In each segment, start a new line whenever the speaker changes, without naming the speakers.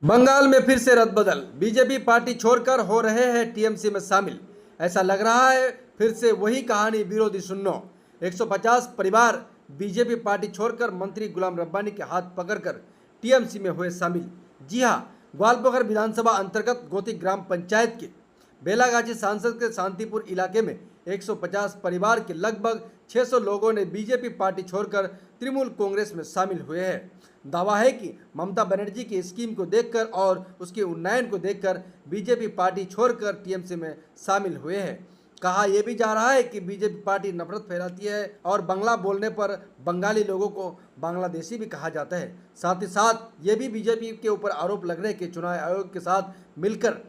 बंगाल में फिर से रद्दबदल। बीजेपी पार्टी छोड़कर हो रहे हैं टीएमसी में शामिल। ऐसा लग रहा है फिर से वही कहानी विरोधी सुन्नो। 150 परिवार बीजेपी पार्टी छोड़कर मंत्री गुलाम रब्बानी के हाथ पकड़कर टीएमसी में हुए शामिल। जी हां, ग्वालपकर विधानसभा अंतर्गत गोती ग्राम पंचायत के बेलागाछी सांसद के शांतिपुर इलाके में 150 परिवार के लगभग 600 लोगों ने बीजेपी पार्टी छोड़कर तृणमूल कांग्रेस में शामिल हुए हैं। दावा है कि ममता बनर्जी की स्कीम को देखकर और उसके उन्नयन को देखकर बीजेपी पार्टी छोड़कर टीएमसी में शामिल हुए हैं। कहा यह भी जा रहा है कि बीजेपी पार्टी नफरत फैलाती है और बांग्ला बोलने पर बंगाली लोगों को बांग्लादेशी भी कहा जाता है। साथ ही साथ ये भी बीजेपी के ऊपर आरोप लग रहे हैं कि चुनाव आयोग के साथ मिलकर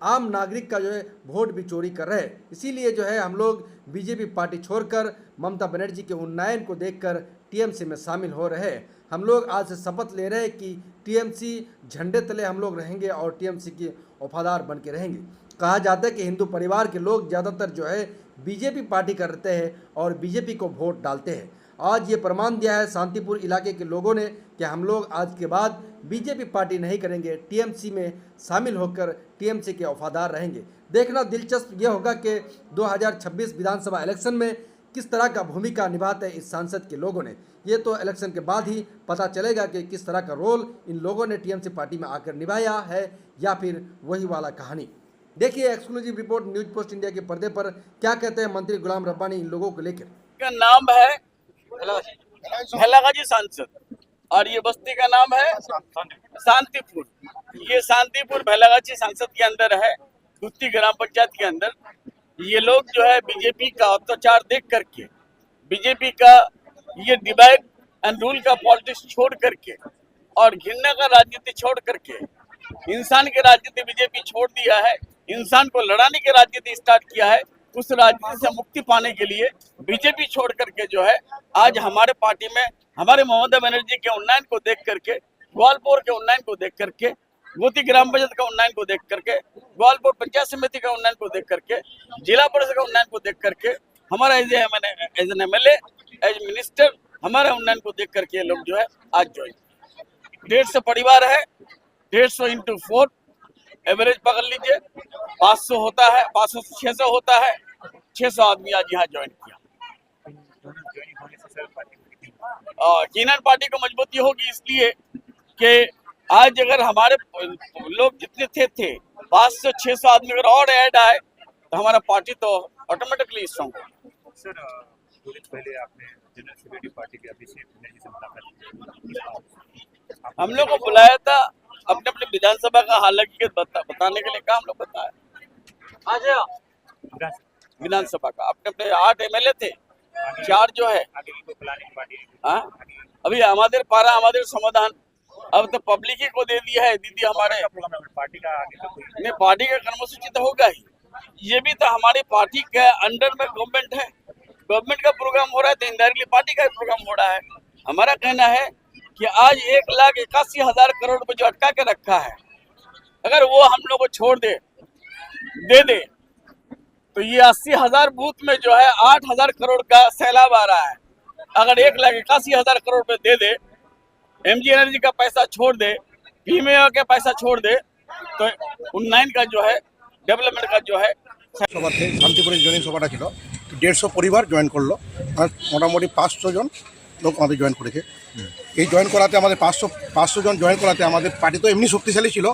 आम नागरिक का जो है वोट भी चोरी कर रहे हैं। इसीलिए जो है हम लोग बीजेपी पार्टी छोड़कर ममता बनर्जी के उन्नयन को देखकर टीएमसी में शामिल हो रहे हैं। हम लोग आज से शपथ ले रहे हैं कि टीएमसी झंडे तले हम लोग रहेंगे और टीएमसी के वफादार बन के रहेंगे। कहा जाता है कि हिंदू परिवार के लोग ज़्यादातर जो है बीजेपी पार्टी करते हैं और बीजेपी को वोट डालते हैं। आज ये प्रमाण दिया है शांतिपुर इलाके के लोगों ने कि हम लोग आज के बाद बीजेपी पार्टी नहीं करेंगे, टीएमसी में शामिल होकर टीएमसी के वफादार रहेंगे। देखना दिलचस्प ये होगा कि 2026 विधानसभा इलेक्शन में किस तरह का भूमिका निभाते हैं इस सांसद के लोगों ने। ये तो इलेक्शन के बाद ही पता चलेगा कि किस तरह का रोल इन लोगों ने टीएमसी पार्टी में आकर निभाया है या फिर वही वाला कहानी। देखिए exclusive report news post India के पर्दे पर क्या कहते हैं मंत्री गुलाम रब्बानी इन लोगों को लेकर।
का नाम है भेलागाछी सांसद और ये बस्ती का नाम है शांतिपुर। ये शांतिपुर भेलागाछी सांसद के अंदर है, गुत्ती ग्राम पंचायत के अंदर। ये लोग जो है बीजेपी का अत्याचार देख करके, बीजेपी का ये डिवाइड एंड रूल का पॉलिटिक्स छोड़ करके और घृणा का राजनीति छोड़ करके इंसान की राजनीति बीजेपी छोड़ दिया है। इंसान को लड़ाने की राजनीति स्टार्ट किया है। उस राजनीति से मुक्ति पाने के लिए बीजेपी छोड़ करके जो है आज हमारे पार्टी में हमारे ममता बनर्जी के उन्नयन को देख करके, ग्वालपुर के उन्नयन को देख करके, गोती ग्राम पंचायत का उन्नयन को देख करके, ग्वालपुर पंचायत समिति का उन्नयन को देख करके, जिला परिषद का उन्नयन को देख करके, हमारा as an MLA, as minister हमारे उन्नयन को देख करके लोग जो है आज ज्वाइन। 150 परिवार है, 150 इंटू 4 एवरेज पकड़ लीजिए, 500 होता है, 500 से 600 होता है। 600 आदमी आज यहाँ ज्वाइन किया। कीनन पार्टी को मजबूती होगी इसलिए कि आज अगर हमारे लोग जितने थे 500 600 आदमी अगर और ऐड आए तो हमारा पार्टी तो ऑटोमेटिकली स्ट्रॉन्ग होगा।
सर, थोड़ी पहले आपने जनरल सेक्रेटरी पार्टी के अभिषेक बनर्जी से मुलाकात की।
हम लोग को बुलाया था अपने अपने विधानसभा का हाल बताने के लिए। काम लोग बताया विधानसभा का अपने अपने 8 एमएलए थे, 4 जो है
आगे की प्लानिंग पार्टी।
हाँ, अभी हमारे पारा हमारे समाधान अब तो पब्लिक ही को दे दिया है दीदी हमारे
पार्टी का आगे का कोई
नहीं। पार्टी का कर्मसूची तो होगा ही। ये भी तो हमारी पार्टी के अंडर में गवर्नमेंट है, गवर्नमेंट का प्रोग्राम हो रहा है तो इनडायरेक्टली पार्टी का प्रोग्राम हो रहा है। हमारा कहना है कि आज 1,81,000 करोड़ रुपए जो अटका के रखा है, अगर वो हम लोग को छोड़ दे दे तो ये 80,000 बूथ में जो है 8,000 करोड़ का सैलाब आ रहा है। अगर 1,81,000 करोड़ रुपए दे दे, एमजी एनर्जी का पैसा छोड़ दे, पीएमए का पैसा छोड़ दे, तो उन्नयन का जो है, डेवलपमेंट का जो है
সভাতে শান্তিপুরে জয়েনিং সভাটা ছিল। 150 পরিবার জয়েন করলো আর মোটামুটি 500 জন লোক আমাদের জয়েন করেছে। এই জয়েন করাতে আমাদের 500 জন জয়েন করাতে আমাদের পার্টি তো এমনি শক্তিশালী ছিল,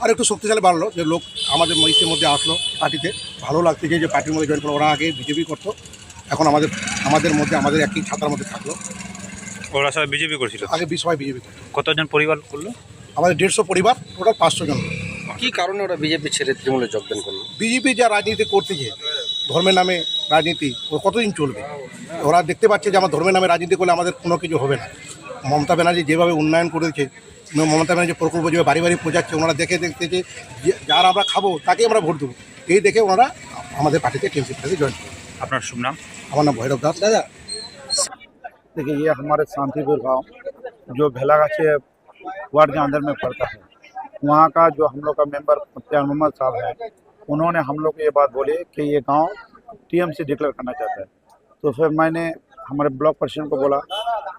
আর একটু শক্তিশালী বাড়লো যে লোক আমাদের মহিষের মধ্যে আসলো পার্টিতে। ভালো লাগছে যে পার্টির মধ্যে জয়েন করলো। ওরা আগে বিজেপি করতো, এখন আমাদের মধ্যে আমাদের একই ছাতার মধ্যে থাকলো।
ওরা সবাই বিজেপি করছিল,
আগে সবাই বিজেপি করতো।
কতজন পরিবার করলো?
আমাদের 150 পরিবার, টোটাল 500 জন।
কি কারণে ওরা বিজেপি ছেড়ে তৃণমূলে যোগদান করলো?
বিজেপি যা রাজনীতি করতেছে, ধর্মের নামে রাজনীতি, ও কতদিন চলবে? ওরা দেখতে পাচ্ছে যে আমার ধর্মের নামে রাজনীতি করলে আমাদের কোনো কিছু হবে না। মমতা ব্যানার্জি যেভাবে উন্নয়ন করেছে, মমতা ব্যানার্জি প্রকল্প যেভাবে বাড়ি বাড়ি পৌঁছাচ্ছে, ওনারা দেখতে যে যারা আমরা খাবো তাকে আমরা ভোট দেবো, এই দেখে ওনারা আমাদের পার্টিতে টিএমসি পার্টিতে জয়েন করে।
আপনার শুভ নাম?
আমার নাম ভৈরব দাস। দাদা
देखिए, ये हमारे शांतिपुर गांव जो भेलागाछी वार्ड के अंदर में पड़ता है, वहाँ का जो हम लोग का मेंबर मुख्तार मोहम्मद साहब है, उन्होंने हम लोग को ये बात बोली कि ये गांव टीएमसी डिक्लेयर करना चाहता है। तो फिर मैंने हमारे ब्लॉक प्रेसिडेंट को बोला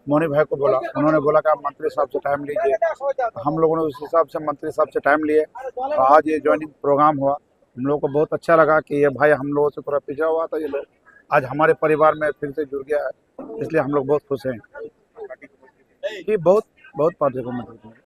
मोनी भाई को बोला, उन्होंने बोला कि आप मंत्री साहब से टाइम लीजिए। हम लोगों ने उस हिसाब से मंत्री साहब से टाइम लिए और आज ये ज्वाइनिंग प्रोग्राम हुआ। हम लोगों को बहुत अच्छा लगा कि ये भाई हम लोगों से थोड़ा पिछड़ा हुआ था, ये लोग आज हमारे परिवार में फिर से जुड़ गया है, इसलिए हम लोग बहुत खुश हैं। ये बहुत बहुत पार्टी को मदद